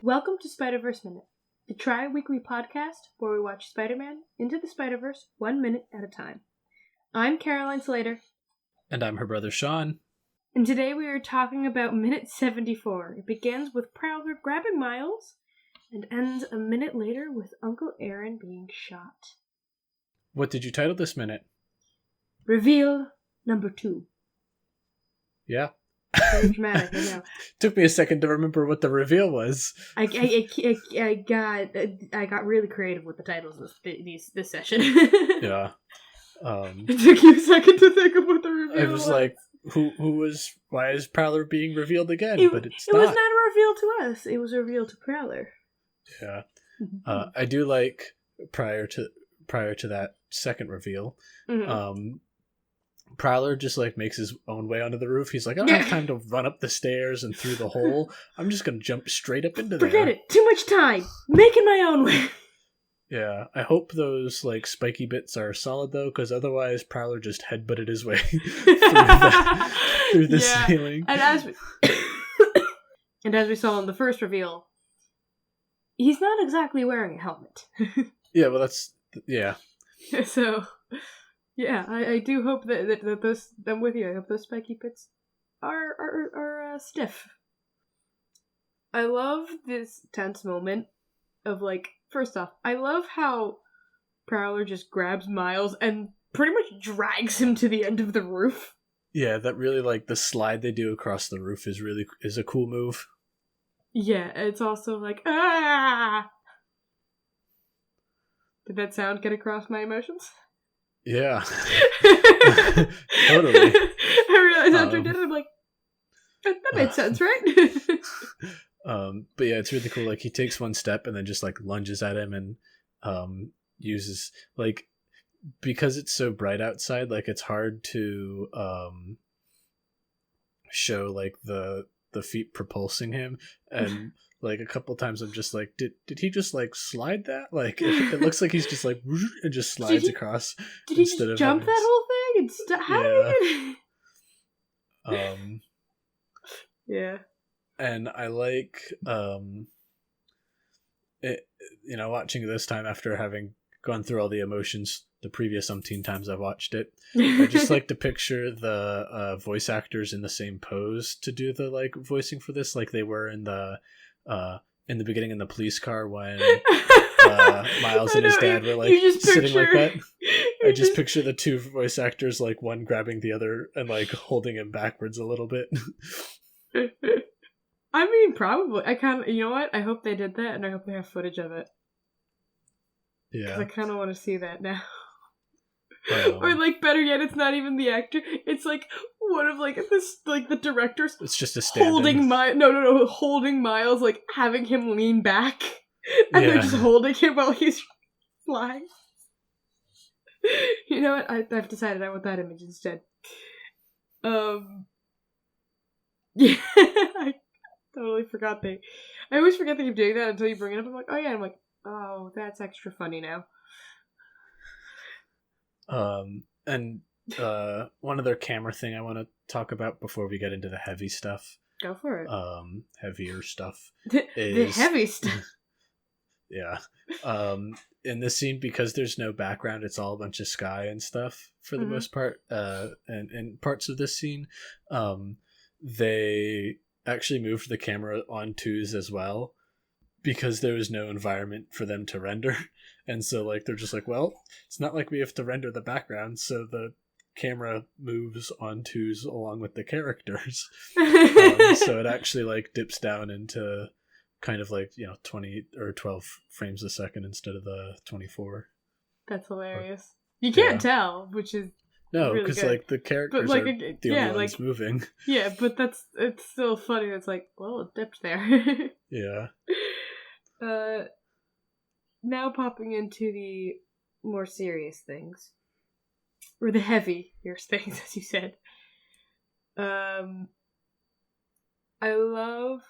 Welcome to Spider-Verse Minute, the tri-weekly podcast where we watch Spider-Man Into the Spider-Verse 1 minute at a time. I'm Caroline Slater. And I'm her brother Sean. And today we are talking about minute 74. It begins with Prowler grabbing Miles and ends a minute later with Uncle Aaron being shot. What did you title this minute? Reveal number 2. Yeah. Very dramatic, I know. Took me a second to remember what the reveal was. I got really creative with the titles this session. Yeah. It took you a second to think of what the reveal was. I was like, why is Prowler being revealed again? But it was not a reveal to us. It was a reveal to Prowler. Yeah. I do like prior to that second reveal, Prowler just makes his own way onto the roof. He's like, I don't have time to run up the stairs and through the hole. I'm just going to jump straight up into there. Forget it. Too much time. Making my own way. Yeah. I hope those spiky bits are solid though, because otherwise Prowler just headbutted his way through the ceiling. And as we saw in the first reveal, he's not exactly wearing a helmet. Yeah, well yeah. So, yeah, I do hope that those, I'm with you, I hope those spiky bits are stiff. I love this tense moment of, first off, I love how Prowler just grabs Miles and pretty much drags him to the end of the roof. Yeah, that really, the slide they do across the roof is a cool move. Yeah, it's also ah! Did that sound get across my emotions? Yeah. Totally. I realized after I did it, I'm like, that made sense, right? But yeah, it's really cool. He takes one step and then just lunges at him and uses because it's so bright outside, it's hard to show the feet propulsing him, and a couple times I'm just did he just slide that? It looks like he's just and just slides across. Did he just jump that whole thing? How did he get yeah. And I it, watching this time after having gone through all the emotions the previous umpteen times I've watched it. I just like to picture the voice actors in the same pose to do the voicing for this, like they were in the beginning in the police car when Miles and his dad were sitting like that. I just picture the two voice actors, one grabbing the other and holding him backwards a little bit. I mean, probably. I kind of, you know what? I hope they did that, and I hope they have footage of it. Yeah. 'Cause I kind of want to see that now. Or better yet, it's not even the actor. It's one of this the directors. It's just a stand-in. Holding Miles, having him lean back, and they're just holding him while he's flying. You know what? I've decided I want that image instead. Yeah, I totally forgot I always forget they keep doing that until you bring it up. I'm like, oh yeah. I'm like, oh, that's extra funny now. And one other camera thing I want to talk about before we get into the heavy stuff. Go for it. Heavier stuff. The heavy stuff. Yeah. In this scene, because there's no background, it's all a bunch of sky and stuff for the most part. And in parts of this scene, they actually moved the camera on twos as well, because there was no environment for them to render. And so they're just well, it's not like we have to render the background, so the camera moves on twos along with the characters. So it actually dips down into kind of 20 or 12 frames a second instead of the 24. That's hilarious. You can't tell, which is no, because really the characters are the only ones moving. Yeah, but it's still funny. It's well, it dipped there. Yeah. Now popping into the more serious things. Or the heavier things, as you said. I love...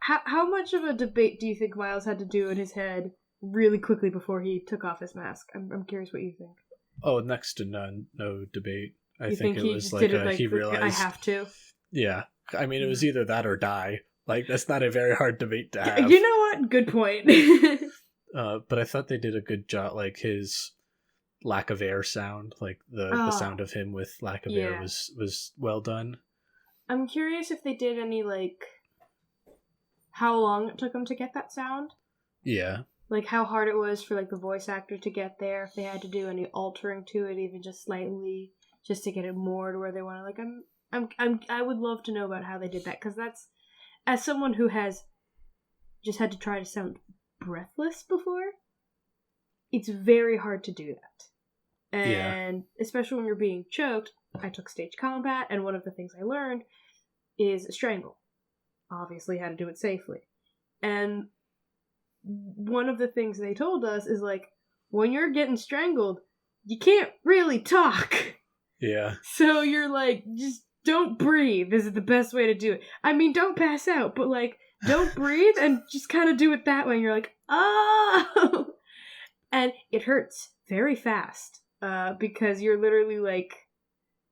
How much of a debate do you think Miles had to do in his head really quickly before he took off his mask? I'm curious what you think. Oh, next to none. No debate. I think it he was did it he realized... I have to? Yeah. I mean, it was either that or die. Like, that's not a very hard debate to have. You know what? Good point. But I thought they did a good job. Like, his lack of air sound, like the sound of him with lack of air was well done. I'm curious if they did any, like, how long it took them to get that sound. Yeah. Like, how hard it was for, like, the voice actor to get there, if they had to do any altering to it, even just slightly, just to get it more to where they want to, like, I would love to know about how they did that, because that's, as someone who has just had to try to sound breathless before, it's very hard to do that. And especially when you're being choked, I took stage combat, and one of the things I learned is strangle. Obviously, how to do it safely. And one of the things they told us is, like, when you're getting strangled, you can't really talk. Yeah. So you're like, just don't breathe. This is the best way to do it. I mean, don't pass out, but, like, don't breathe and just kind of do it that way. And you're like, oh! And it hurts very fast because you're literally, like,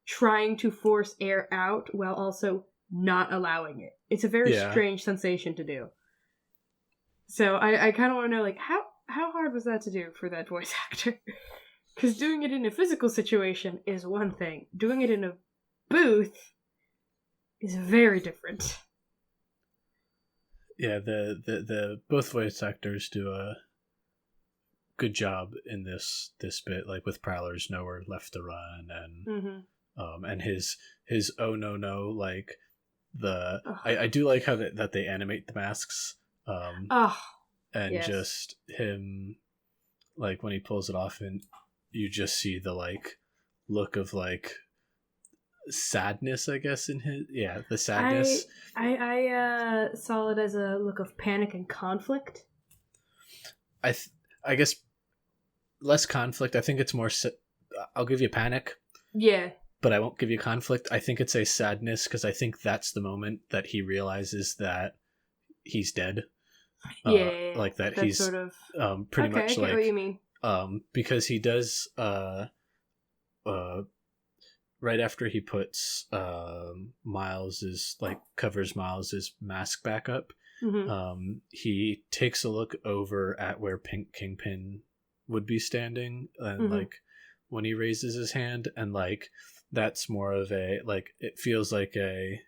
trying to force air out while also not allowing it. It's a very strange sensation to do. So I kind of want to know, like, how hard was that to do for that voice actor? Because doing it in a physical situation is one thing. Doing it in a booth is very different. Yeah, the both voice actors do a good job in this bit, like with Prowler's nowhere left to run, and his oh no, like I do like how that they animate the masks. Just him, like, when he pulls it off, and you just see the, like, look of, like, sadness, I guess, in his the sadness. I saw it as a look of panic and conflict. I guess less conflict. I think it's more I'll give you panic, but I won't give you conflict. I think it's a sadness, because I think that's the moment that he realizes that he's dead. Like that he's sort of pretty much, I get like, what you mean. Because he does right after he puts covers Miles's mask back up, he takes a look over at where Pink Kingpin would be standing, and like when he raises his hand, and like that's more of a, like, it feels like a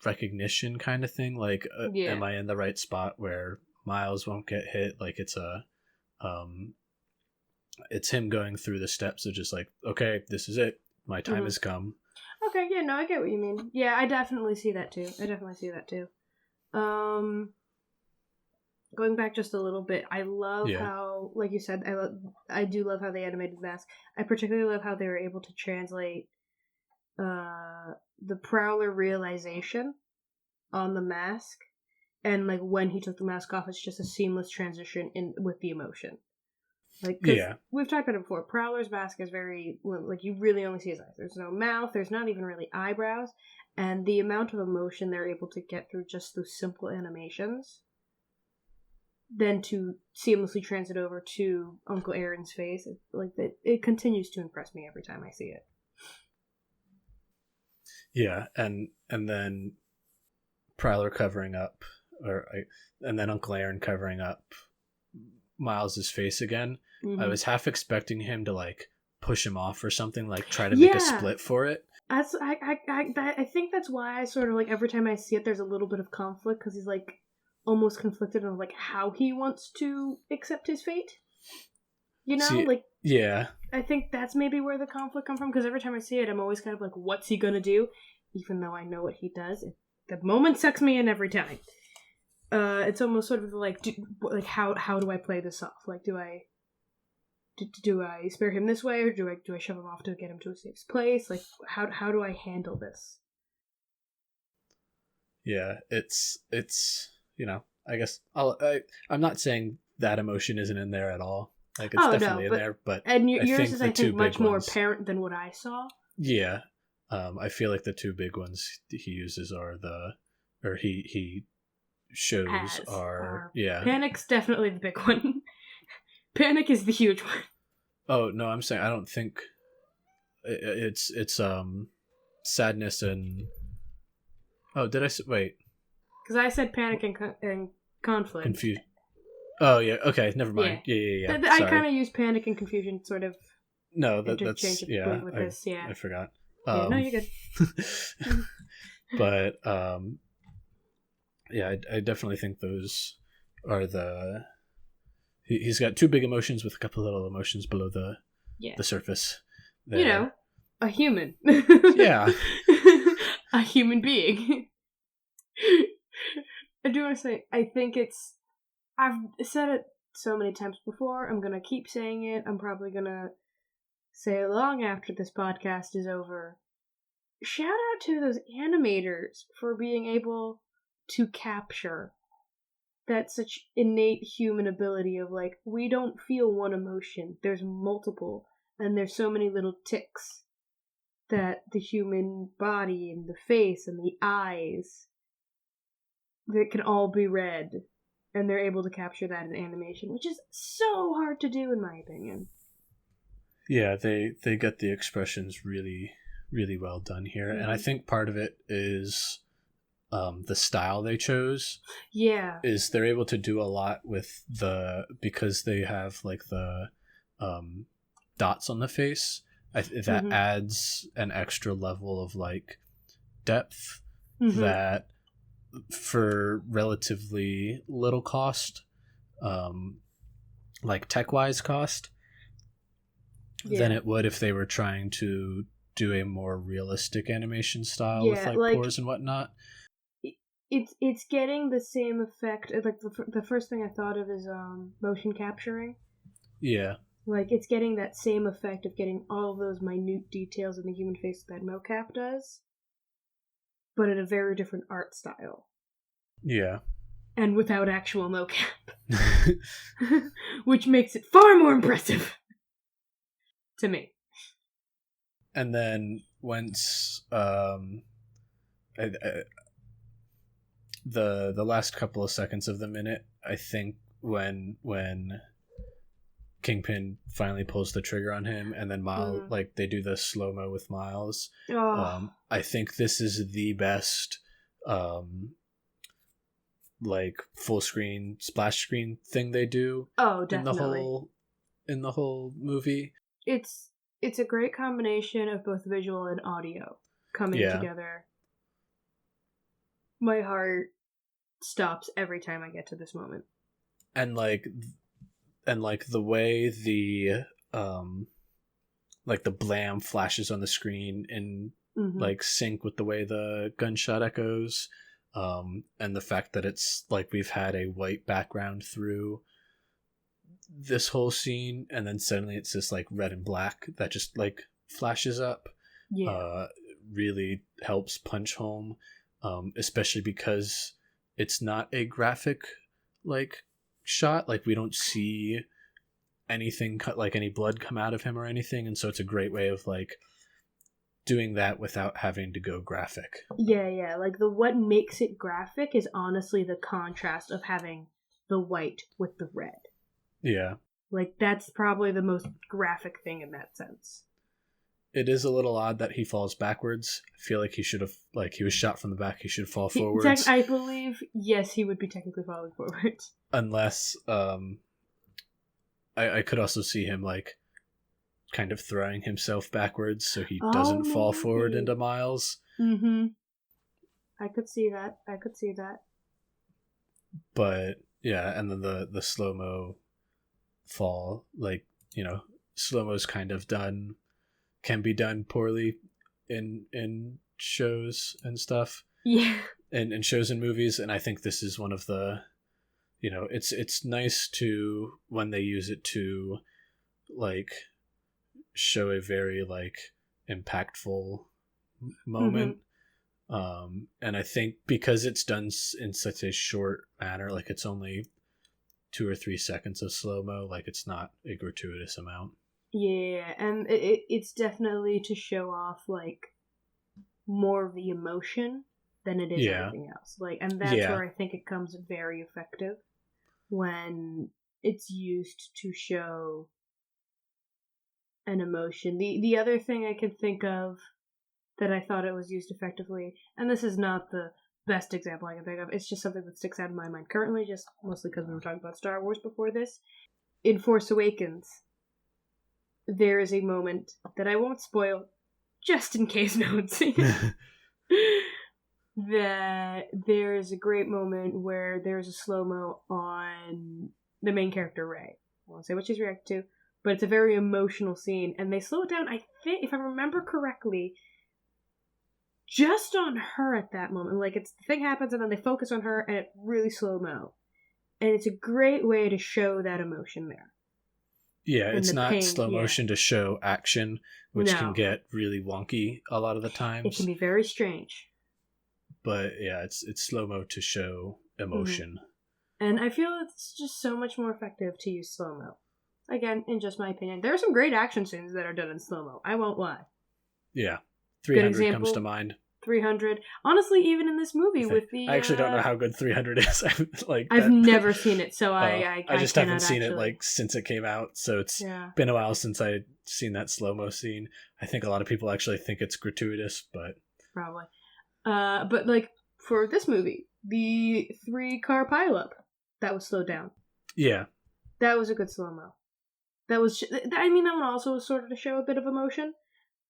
recognition kind of thing, like am I in the right spot where Miles won't get hit? Like, it's him going through the steps of just like, okay, this is it, my time has come. Okay, yeah, no, I get what you mean. Yeah, I definitely see that too. Going back just a little bit, I love how, like you said, I do love how they animated the mask. I particularly love how they were able to translate the Prowler realization on the mask, and like when he took the mask off, it's just a seamless transition in with the emotion. Like, we've talked about it before. Prowler's mask is very, like, you really only see his eyes. There's no mouth. There's not even really eyebrows, and the amount of emotion they're able to get through just those simple animations, then to seamlessly transit over to Uncle Aaron's face, it continues to impress me every time I see it. Yeah, and then Prowler covering up, and then Uncle Aaron covering up Miles's face again. I was half expecting him to, like, push him off or something, like try to make a split for it. I think that's why I sort of, like, every time I see it, there's a little bit of conflict, because he's, like, almost conflicted on, like, how he wants to accept his fate. You know, I think that's maybe where the conflict comes from, because every time I see it, I'm always kind of like, what's he gonna do? Even though I know what he does, the moment sucks me in every time. It's almost sort of like, how do I play this off? Like, do I spare him this way, or do I shove him off to get him to a safe place? Like, how do I handle this? Yeah, it's you know, I guess I'm not saying that emotion isn't in there at all. Like, it's definitely in there, but yours is, I think, much more apparent than what I saw. Yeah, I feel like the two big ones he uses he shows are Panic's definitely the big one. Panic is the huge one. Oh no, I'm saying I don't think it's sadness and wait. Because I said panic and conflict. Confused. Oh yeah. Okay. Never mind. Yeah. I kind of use panic and confusion sort of. No, that's with this. Yeah. I forgot. No, you're good. But yeah, I definitely think those are the. He's got two big emotions with a couple little emotions below the surface. There. You know, a human. Yeah. A human being. I do want to say, I think I've said it so many times before, I'm gonna keep saying it, I'm probably gonna say it long after this podcast is over. Shout out to those animators for being able to capture that such innate human ability of, like, we don't feel one emotion, there's multiple, and there's so many little ticks that the human body and the face and the eyes that can all be read, and they're able to capture that in animation, which is so hard to do in my opinion. Yeah, they get the expressions really, really well done here, and I think part of it is the style they chose. Yeah, is they're able to do a lot with because they have like the dots on the face. That adds an extra level of like depth that for relatively little cost, like tech-wise cost, than it would if they were trying to do a more realistic animation style with like pores and whatnot. It's getting the same effect. Like the first thing I thought of is motion capturing. Yeah. Like it's getting that same effect of getting all of those minute details in the human face that mocap does, but in a very different art style. Yeah. And without actual mocap. Which makes it far more impressive. To me. And then once the last couple of seconds of the minute, I think when Kingpin finally pulls the trigger on him, and then Miles, like they do the slow-mo with Miles. I think this is the best like full screen splash screen thing they do. Oh, definitely. In the whole movie. It's a great combination of both visual and audio coming together. My heart stops every time I get to this moment. And like the way the like the blam flashes on the screen in like sync with the way the gunshot echoes, and the fact that it's like we've had a white background through this whole scene, and then suddenly it's just like red and black that just like flashes up. Really helps punch home, especially because it's not a graphic like shot. Like we don't see anything like any blood come out of him or anything, and so it's a great way of like doing that without having to go graphic. Yeah, like what makes it graphic is honestly the contrast of having the white with the red. Yeah. Like, that's probably the most graphic thing in that sense. It is a little odd that he falls backwards. I feel like he should have, like, he was shot from the back, he should fall forwards. I believe, yes, he would be technically falling forwards. Unless, I could also see him, like, kind of throwing himself backwards so he doesn't fall forward into Miles. I could see that. But, yeah, and then the slow-mo fall, like, you know, slow-mo's kind of can be done poorly in shows and stuff. Yeah. And in shows and movies, and I think this is one of the, you know, it's nice to, when they use it to, like, show a very, like, impactful moment. And I think because it's done in such a short manner, like it's only 2 or 3 seconds of slow-mo, like it's not a gratuitous amount. Yeah, and it's definitely to show off like more of the emotion than it is anything else. Like, and that's where I think it comes very effective when it's used to show an emotion. The other thing I could think of that I thought it was used effectively, and this is not the best example I can think of. It's just something that sticks out in my mind currently, just mostly because we were talking about Star Wars before this. In Force Awakens, there is a moment that I won't spoil, just in case no one's seen it. That there is a great moment where there's a slow-mo on the main character, Rey. I won't say what she's reacting to, but it's a very emotional scene, and they slow it down, I think, if I remember correctly, just on her at that moment. Like, the thing happens, and then they focus on her, and it really slow-mo. And it's a great way to show that emotion there. Yeah, And it's the not pain, slow motion to show action, which can No. get really wonky a lot of the It times. can be very strange. But yeah, it's slow-mo to show emotion. And I feel it's just so much more effective to use slow-mo. Again, in just my opinion. There are some great action scenes that are done in slow-mo. I won't lie. Yeah. Good 300 example, comes to mind. 300. Honestly, even in this movie with the... I actually don't know how good 300 is. I've never seen it, so I just haven't seen it like since it came out, so it's been a while since I'd seen that slow-mo scene. I think a lot of people actually think it's gratuitous, but... Probably. But like, for this movie, the 3-car pileup, that was slowed down. Yeah. That was a good slow-mo. That was... I mean, that one also was sort of to show a bit of emotion,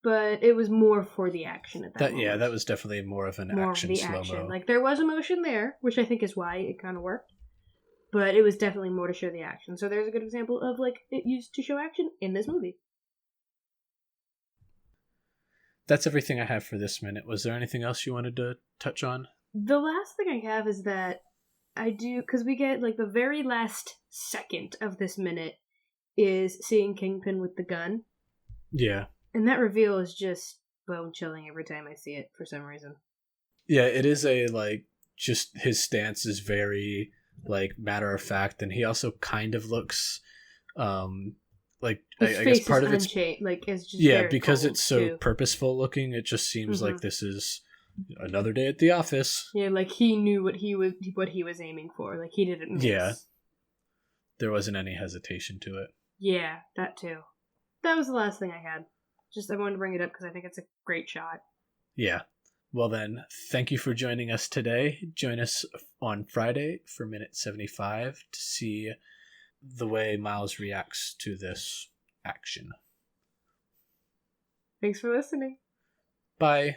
but it was more for the action at that moment. Yeah, that was definitely more of an action slow-mo. Action. Like, there was emotion there, which I think is why it kind of worked. But it was definitely more to show the action. So there's a good example of, like, it used to show action in this movie. That's everything I have for this minute. Was there anything else you wanted to touch on? The last thing I have is that I do... Because we get, like, the very last second of this minute is seeing Kingpin with the gun. Yeah. And that reveal is just bone-chilling every time I see it, for some reason. Yeah, it is just his stance is very, matter-of-fact, and he also kind of looks, I guess part of it's... it's just because it's so purposeful-looking, it just seems like this is another day at the office. Yeah, like he knew what he was aiming for. Like, he didn't miss. Yeah. There wasn't any hesitation to it. Yeah, that too. That was the last thing I had. Just, I wanted to bring it up because I think it's a great shot. Yeah. Well then, thank you for joining us today. Join us on Friday for minute 75 to see the way Miles reacts to this action. Thanks for listening. Bye.